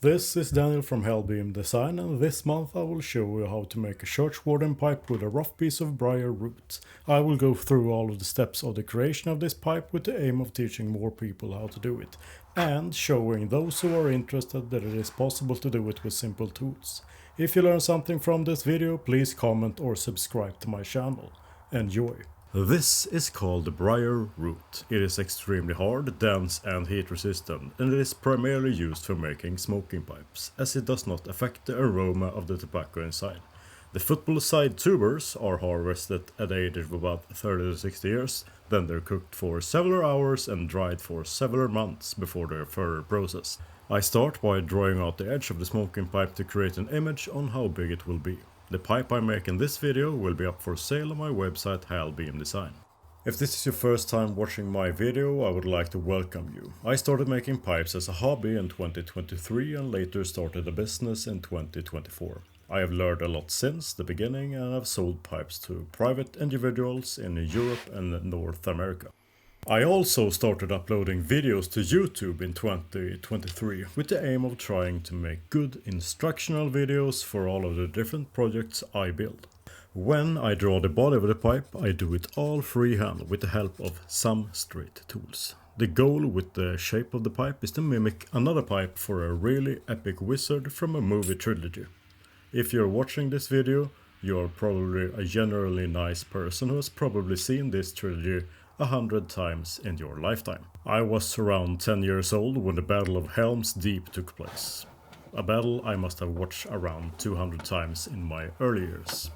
This is Daniel from Hellbeam Design, and this month I will show you how to make a Churchwarden pipe with a rough piece of briar root. I will go through all of the steps of the creation of this pipe with the aim of teaching more people how to do it, and showing those who are interested that it is possible to do it with simple tools. If you learn something from this video, please comment or subscribe to my channel. Enjoy! This is called the briar root. It is extremely hard, dense and heat resistant, and it is primarily used for making smoking pipes, as it does not affect the aroma of the tobacco inside. The football side tubers are harvested at the age of about 30 to 60 years, then they're cooked for several hours and dried for several months before they're further processed. I start by drawing out the edge of the smoking pipe to create an image on how big it will be. The pipe I make in this video will be up for sale on my website Hellbeam Design. If this is your first time watching my video, I would like to welcome you. I started making pipes as a hobby in 2023 and later started a business in 2024. I have learned a lot since the beginning and have sold pipes to private individuals in Europe and North America. I also started uploading videos to YouTube in 2023 with the aim of trying to make good instructional videos for all of the different projects I build. When I draw the body of the pipe, I do it all freehand with the help of some straight tools. The goal with the shape of the pipe is to mimic another pipe for a really epic wizard from a movie trilogy. If you're watching this video, you're probably a generally nice person who has probably seen this trilogy 100 times in your lifetime. I was around 10 years old when the Battle of Helm's Deep took place. A battle I must have watched around 200 times in my early years.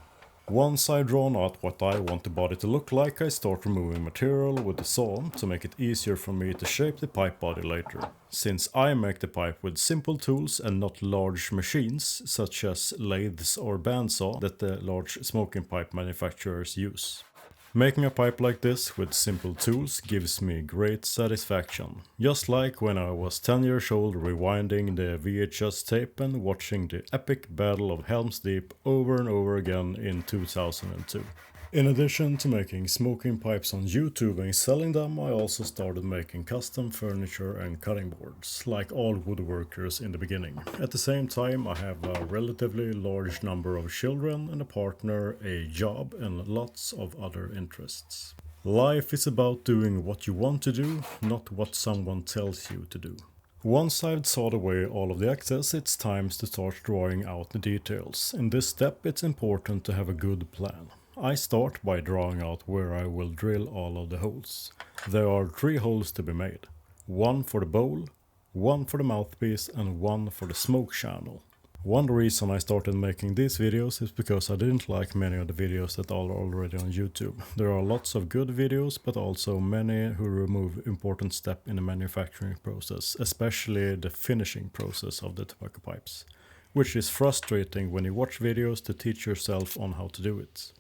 Once I've drawn out what I want the body to look like, I start removing material with the saw to make it easier for me to shape the pipe body later, since I make the pipe with simple tools and not large machines such as lathes or bandsaw that the large smoking pipe manufacturers use. Making a pipe like this with simple tools gives me great satisfaction, just like when I was 10 years old rewinding the VHS tape and watching the epic Battle of Helm's Deep over and over again in 2002. In addition to making smoking pipes on YouTube and selling them, I also started making custom furniture and cutting boards, like all woodworkers in the beginning. At the same time, I have a relatively large number of children and a partner, a job, and lots of other interests. Life is about doing what you want to do, not what someone tells you to do. Once I've sawed away all of the excess, it's time to start drawing out the details. In this step, it's important to have a good plan. I start by drawing out where I will drill all of the holes. There are 3 holes to be made. One for the bowl, one for the mouthpiece and one for the smoke channel. One reason I started making these videos is because I didn't like many of the videos that are already on YouTube. There are lots of good videos, but also many who remove important steps in the manufacturing process, especially the finishing process of the tobacco pipes, which is frustrating when you watch videos to teach yourself on how to do it.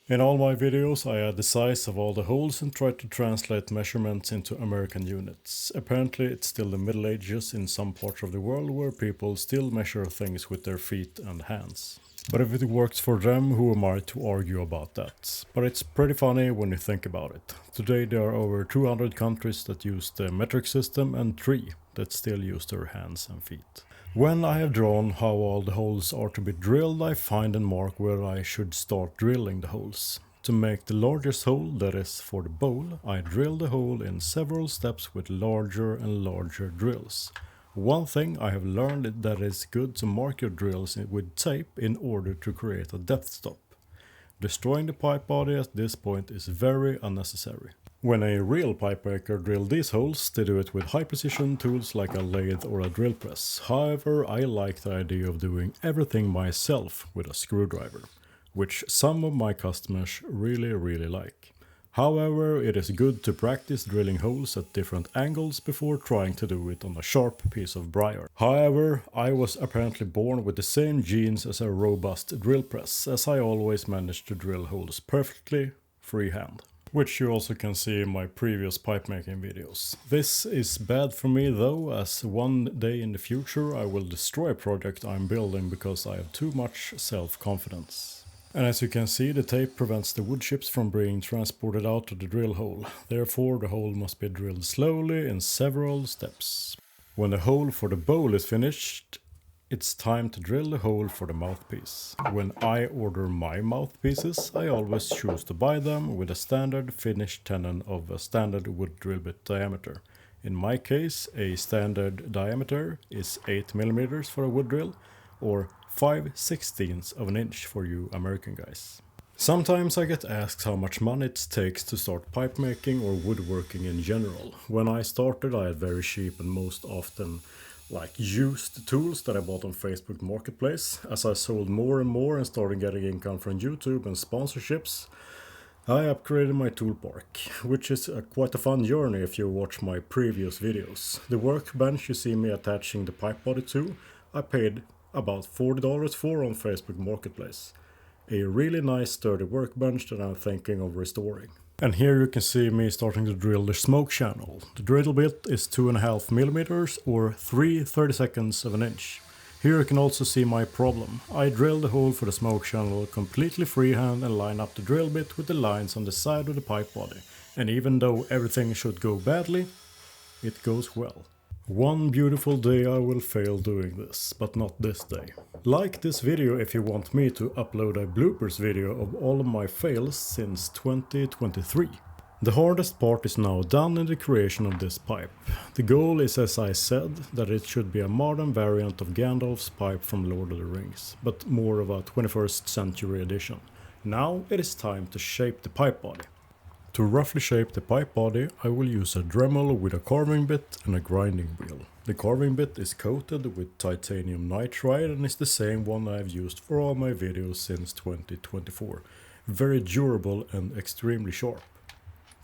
In all my videos I add the size of all the holes and try to translate measurements into American units. Apparently it's still the Middle Ages in some parts of the world where people still measure things with their feet and hands. But if it works for them, who am I to argue about that? But it's pretty funny when you think about it. Today there are over 200 countries that use the metric system and 3 that still use their hands and feet. When I have drawn how all the holes are to be drilled, I find and mark where I should start drilling the holes. To make the largest hole, that is for the bowl, I drill the hole in several steps with larger and larger drills. One thing I have learned is that it's good to mark your drills with tape in order to create a depth stop. Destroying the pipe body at this point is very unnecessary. When a real pipe maker drills these holes, they do it with high precision tools like a lathe or a drill press. However, I like the idea of doing everything myself with a screwdriver, which some of my customers really like. However, it is good to practice drilling holes at different angles before trying to do it on a sharp piece of briar. However, I was apparently born with the same genes as a robust drill press, as I always managed to drill holes perfectly freehand, which you also can see in my previous pipe making videos. This is bad for me though, as one day in the future I will destroy a project I'm building because I have too much self-confidence. And as you can see, the tape prevents the wood chips from being transported out to the drill hole. Therefore, the hole must be drilled slowly in several steps. When the hole for the bowl is finished, it's time to drill the hole for the mouthpiece. When I order my mouthpieces, I always choose to buy them with a standard finished tenon of a standard wood drill bit diameter. In my case, a standard diameter is 8 mm for a wood drill, or 5/16 of an inch for you American guys. Sometimes I get asked how much money it takes to start pipe making or woodworking in general. When I started, I had very cheap and most often used tools that I bought on Facebook Marketplace. As I sold more and more and started getting income from YouTube and sponsorships, I upgraded my tool park, which is quite a fun journey if you watch my previous videos. The workbench you see me attaching the pipe body to, I paid about $40 for on Facebook Marketplace. A really nice sturdy workbench that I'm thinking of restoring. And here you can see me starting to drill the smoke channel. The drill bit is 2.5 mm or 3/32 of an inch. Here you can also see my problem. I drilled the hole for the smoke channel completely freehand and line up the drill bit with the lines on the side of the pipe body. And even though everything should go badly, it goes well. One beautiful day I will fail doing this, but not this day. Like this video if you want me to upload a bloopers video of all of my fails since 2023. The hardest part is now done in the creation of this pipe. The goal is, as I said, that it should be a modern variant of Gandalf's pipe from Lord of the Rings, but more of a 21st century edition. Now it is time to shape the pipe body. To roughly shape the pipe body, I will use a Dremel with a carving bit and a grinding wheel. The carving bit is coated with titanium nitride and is the same one I have used for all my videos since 2024. Very durable and extremely sharp.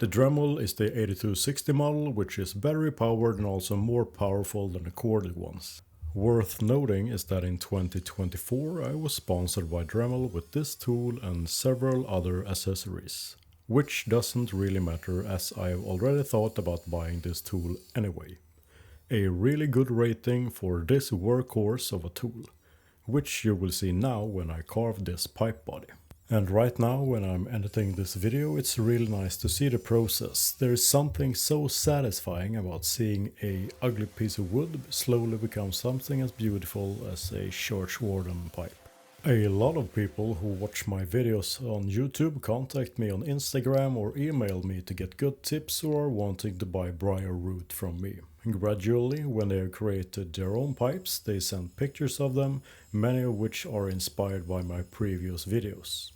The Dremel is the 8260 model, which is battery powered and also more powerful than the corded ones. Worth noting is that in 2024 I was sponsored by Dremel with this tool and several other accessories. Which doesn't really matter as I have already thought about buying this tool anyway. A really good rating for this workhorse of a tool, which you will see now when I carve this pipe body. And right now when I'm editing this video, it's really nice to see the process. There is something so satisfying about seeing a ugly piece of wood slowly become something as beautiful as a Churchwarden pipe. A lot of people who watch my videos on YouTube contact me on Instagram or email me to get good tips or are wanting to buy briar root from me. Gradually, when they have created their own pipes, they send pictures of them, many of which are inspired by my previous videos.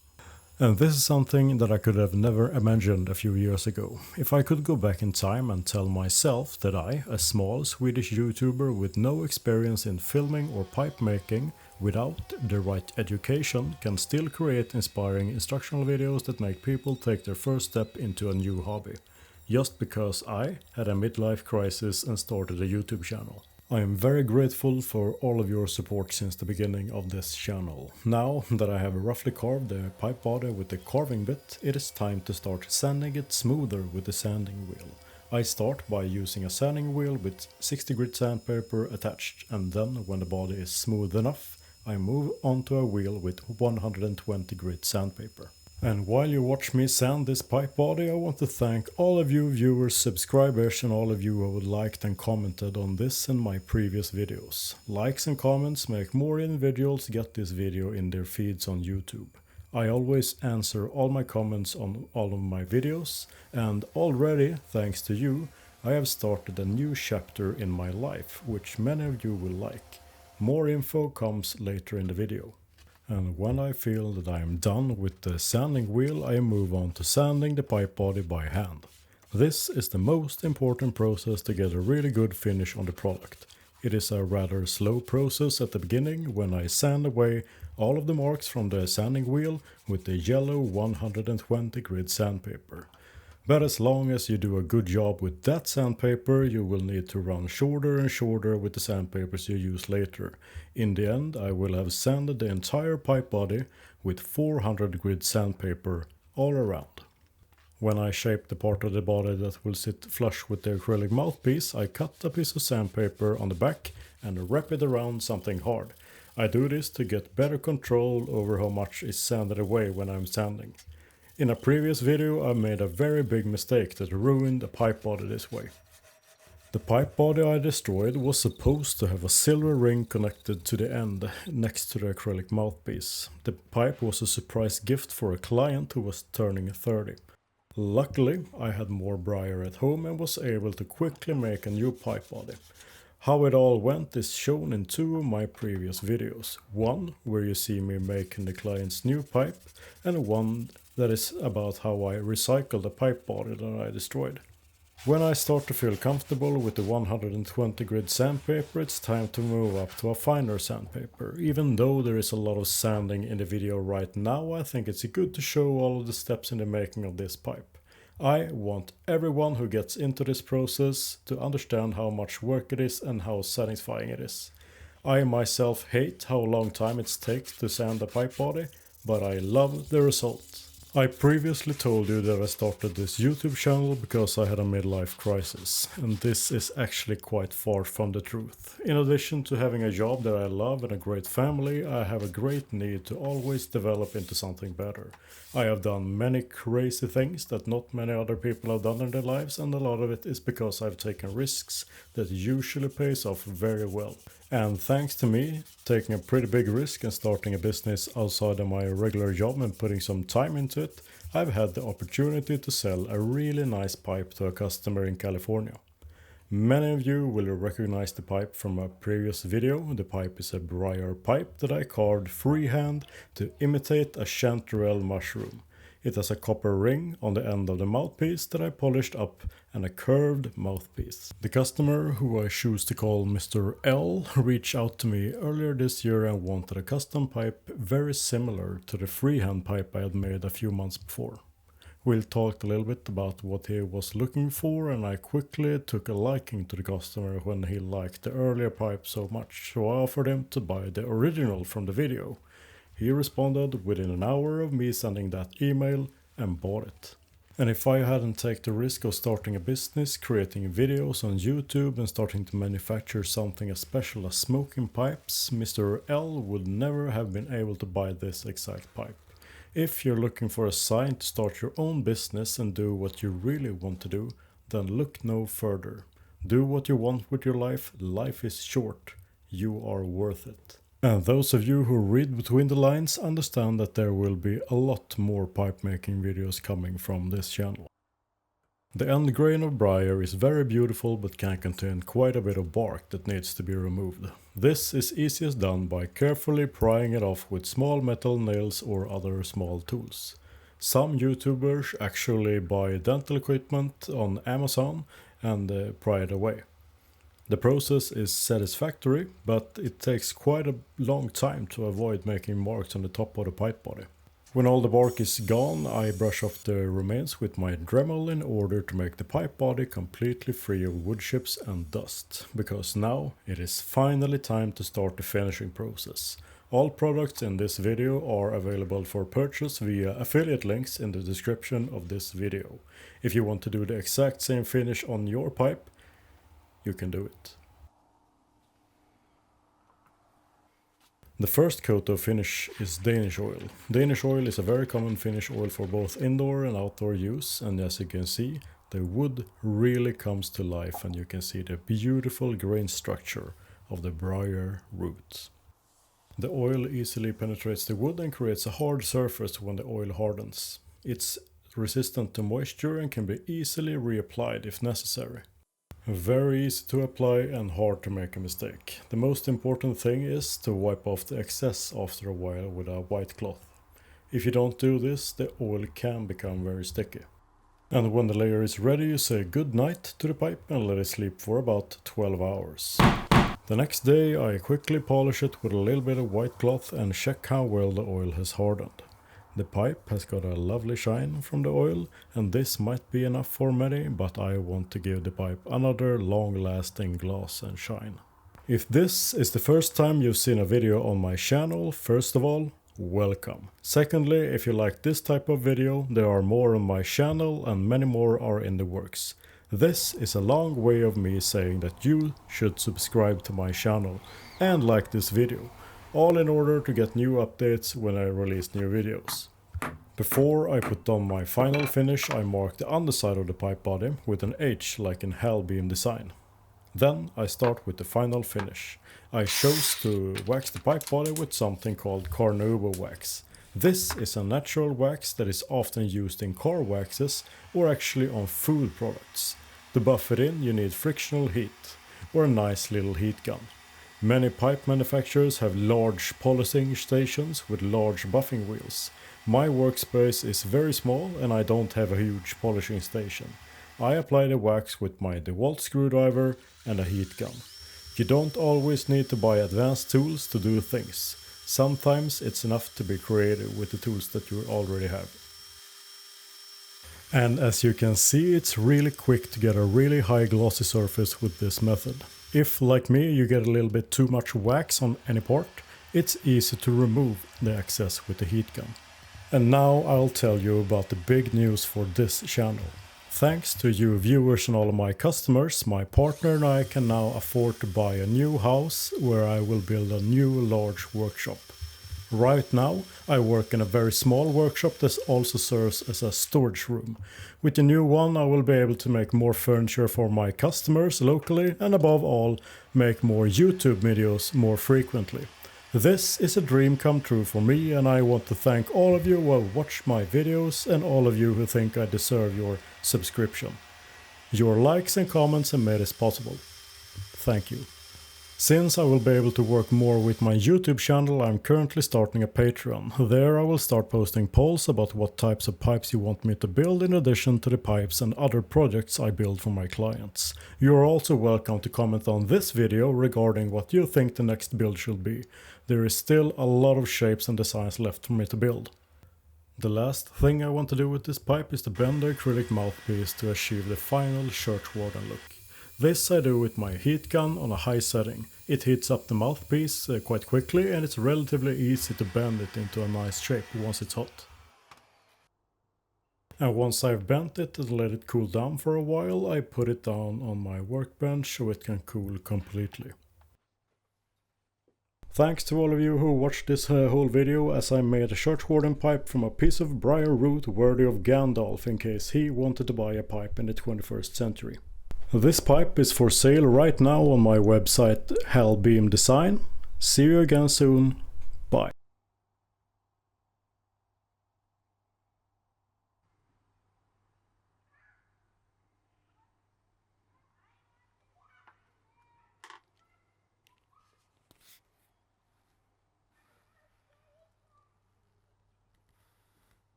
And this is something that I could have never imagined a few years ago. If I could go back in time and tell myself that I, a small Swedish YouTuber with no experience in filming or pipe making, without the right education, can still create inspiring instructional videos that make people take their first step into a new hobby, just because I had a midlife crisis and started a YouTube channel. I am very grateful for all of your support since the beginning of this channel. Now that I have roughly carved the pipe body with the carving bit, it is time to start sanding it smoother with the sanding wheel. I start by using a sanding wheel with 60 grit sandpaper attached, and then when the body is smooth enough, I move onto a wheel with 120 grit sandpaper. And while you watch me sand this pipe body, I want to thank all of you viewers, subscribers and all of you who liked and commented on this and my previous videos. Likes and comments make more individuals get this video in their feeds on YouTube. I always answer all my comments on all of my videos, and already, thanks to you, I have started a new chapter in my life, which many of you will like. More info comes later in the video. And when I feel that I am done with the sanding wheel, I move on to sanding the pipe body by hand. This is the most important process to get a really good finish on the product. It is a rather slow process at the beginning when I sand away all of the marks from the sanding wheel with the yellow 120 grit sandpaper. But as long as you do a good job with that sandpaper, you will need to run shorter and shorter with the sandpapers you use later. In the end, I will have sanded the entire pipe body with 400 grit sandpaper all around. When I shape the part of the body that will sit flush with the acrylic mouthpiece, I cut a piece of sandpaper on the back and wrap it around something hard. I do this to get better control over how much is sanded away when I'm sanding. In a previous video I made a very big mistake that ruined a pipe body this way. The pipe body I destroyed was supposed to have a silver ring connected to the end next to the acrylic mouthpiece. The pipe was a surprise gift for a client who was turning 30. Luckily, I had more briar at home and was able to quickly make a new pipe body. How it all went is shown in 2 of my previous videos. One where you see me making the client's new pipe, and one that is about how I recycled the pipe body that I destroyed. When I start to feel comfortable with the 120 grit sandpaper, it's time to move up to a finer sandpaper. Even though there is a lot of sanding in the video right now, I think it's good to show all of the steps in the making of this pipe. I want everyone who gets into this process to understand how much work it is and how satisfying it is. I myself hate how long time it takes to sand a pipe body, but I love the result. I previously told you that I started this YouTube channel because I had a midlife crisis, and this is actually quite far from the truth. In addition to having a job that I love and a great family, I have a great need to always develop into something better. I have done many crazy things that not many other people have done in their lives, and a lot of it is because I've taken risks that usually pays off very well. And thanks to me taking a pretty big risk and starting a business outside of my regular job and putting some time into it, I've had the opportunity to sell a really nice pipe to a customer in California. Many of you will recognize the pipe from a previous video. The pipe is a briar pipe that I carved freehand to imitate a chanterelle mushroom. It has a copper ring on the end of the mouthpiece that I polished up and a curved mouthpiece. The customer, who I choose to call Mr. L, reached out to me earlier this year and wanted a custom pipe very similar to the freehand pipe I had made a few months before. We'll talk a little bit about what he was looking for, and I quickly took a liking to the customer when he liked the earlier pipe so much, so I offered him to buy the original from the video. He responded within an hour of me sending that email and bought it. And if I hadn't taken the risk of starting a business, creating videos on YouTube and starting to manufacture something as special as smoking pipes, Mr. L would never have been able to buy this exact pipe. If you're looking for a sign to start your own business and do what you really want to do, then look no further. Do what you want with your life. Life is short. You are worth it. And those of you who read between the lines understand that there will be a lot more pipe making videos coming from this channel. The end grain of briar is very beautiful but can contain quite a bit of bark that needs to be removed. This is easiest done by carefully prying it off with small metal nails or other small tools. Some YouTubers actually buy dental equipment on Amazon and pry it away. The process is satisfactory, but it takes quite a long time to avoid making marks on the top of the pipe body. When all the bark is gone, I brush off the remains with my Dremel in order to make the pipe body completely free of wood chips and dust, because now it is finally time to start the finishing process. All products in this video are available for purchase via affiliate links in the description of this video. If you want to do the exact same finish on your pipe, you can do it. The first coat of finish is Danish oil. Danish oil is a very common finish oil for both indoor and outdoor use, and as you can see, the wood really comes to life and you can see the beautiful grain structure of the briar roots. The oil easily penetrates the wood and creates a hard surface when the oil hardens. It's resistant to moisture and can be easily reapplied if necessary. Very easy to apply and hard to make a mistake. The most important thing is to wipe off the excess after a while with a white cloth. If you don't do this, the oil can become very sticky. And when the layer is ready, you say good night to the pipe and let it sleep for about 12 hours. The next day I quickly polish it with a little bit of white cloth and check how well the oil has hardened. The pipe has got a lovely shine from the oil, and this might be enough for many, but I want to give the pipe another long-lasting gloss and shine. If this is the first time you've seen a video on my channel, first of all, welcome. Secondly, if you like this type of video, there are more on my channel and many more are in the works. This is a long way of me saying that you should subscribe to my channel and like this video. All in order to get new updates when I release new videos. Before I put on my final finish, I mark the underside of the pipe body with an H like in Hellbeam design. Then I start with the final finish. I chose to wax the pipe body with something called carnauba wax. This is a natural wax that is often used in car waxes or actually on food products. To buff it in, you need frictional heat or a nice little heat gun. Many pipe manufacturers have large polishing stations with large buffing wheels. My workspace is very small and I don't have a huge polishing station. I apply the wax with my DeWalt screwdriver and a heat gun. You don't always need to buy advanced tools to do things. Sometimes it's enough to be creative with the tools that you already have. And as you can see, it's really quick to get a really high glossy surface with this method. If, like me, you get a little bit too much wax on any part, it's easy to remove the excess with the heat gun. And now I'll tell you about the big news for this channel. Thanks to you viewers and all of my customers, my partner and I can now afford to buy a new house where I will build a new large workshop. Right now, I work in a very small workshop that also serves as a storage room. With the new one, I will be able to make more furniture for my customers locally and above all, make more YouTube videos more frequently. This is a dream come true for me and I want to thank all of you who watch my videos and all of you who think I deserve your subscription. Your likes and comments have made this possible. Thank you. Since I will be able to work more with my YouTube channel, I'm currently starting a Patreon. There I will start posting polls about what types of pipes you want me to build in addition to the pipes and other projects I build for my clients. You are also welcome to comment on this video regarding what you think the next build should be. There is still a lot of shapes and designs left for me to build. The last thing I want to do with this pipe is to bend the acrylic mouthpiece to achieve the final Churchwarden look. This I do with my heat gun on a high setting. It heats up the mouthpiece quite quickly and it's relatively easy to bend it into a nice shape once it's hot. And once I've bent it and let it cool down for a while, I put it down on my workbench so it can cool completely. Thanks to all of you who watched this whole video, as I made a Churchwarden pipe from a piece of briar root worthy of Gandalf in case he wanted to buy a pipe in the 21st century. This pipe is for sale right now on my website Hellbeam Design. See you again soon. Bye.